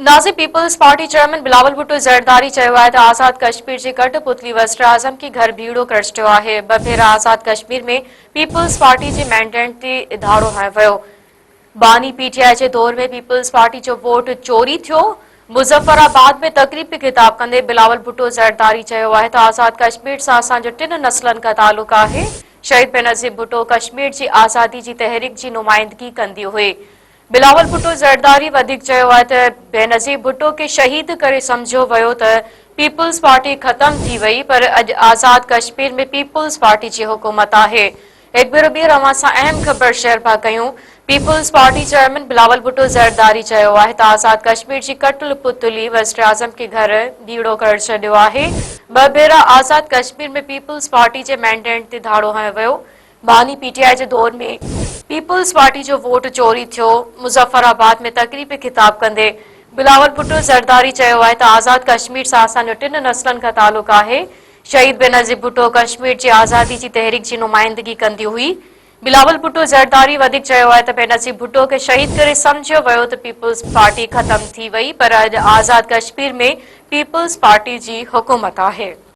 Nazim Peoples Party chairman Bilawal Bhutto Zardari चयो आहे त आज़ाद कश्मीर जी कठपुतली वज़ीर आज़म के घर बीड़ो करे छॾियो आहे। ॿ भेरा आज़ाद कश्मीर में पीपल्स पार्टी जे मैंडेट ते इधारो हयो वियो। बानी पीटीआई जे दौर में पीपल्स पार्टी जो वोट चोरी थियो। मुज़फ़राबाद में तक़रीब ख़िताब कंदे बिलावल भुट्टो ज़रदारी चयो आहे त आज़ाद कश्मीर सां असांजो 3 नस्लनि खां तालुक़ आहे। शहीद बेनज़ीर भुट्टो कश्मीर जी आज़ादी जी तहरीक जी नुमाइंदगी कंदी हुई। बिलावल भुट्टो ज़रदारी वधीक चयो आहे त बेनज़ीर भुट्टो खे शहीद करे समझो वियो त पीपल्स पार्टी ख़त्म थी वई, पर अॼु आज़ाद कश्मीर में पीपल्स पार्टी जी हुकूमत आहे। हिकु भेरो ॿीहर अवां सां अहम ख़बर शेयर पिया कयूं। Peoples Party chairman Bilawal Bhutto Zardari चयो आहे त आज़ाद कश्मीर जी कठपुतली वज़ीर आज़म के घर बीड़ो करे छॾियो आहे। 2 भेरा आज़ाद कश्मीर में पीपल्स पार्टी जे मैंडेट ते धाड़ो हयो वियो। बानी पीटीआई जे दौर में पीपल्स पार्टी जो वोट चोरी थियो। मुज़फ़राबाद में तक़रीब ख़िताब कंदे बिलावल भुट्टो ज़रदारी चयो आहे त आज़ाद कश्मीर सां असांजो 3 नस्लनि खां तालुक़ आहे। शहीद बेनज़ीर भुट्टो कश्मीर जी आज़ादी जी तहरीक जी नुमाइंदगी कंदी हुई। बिलावल भुट्टो ज़रदारी वधीक चयो आहे त बेनज़ीर भुट्टो खे शहीद करे समझियो वियो त पीपल्स पार्टी ख़त्म थी वई, पर अॼु आज़ाद कश्मीर में पीपल्स पार्टी जी हुकूमत आहे।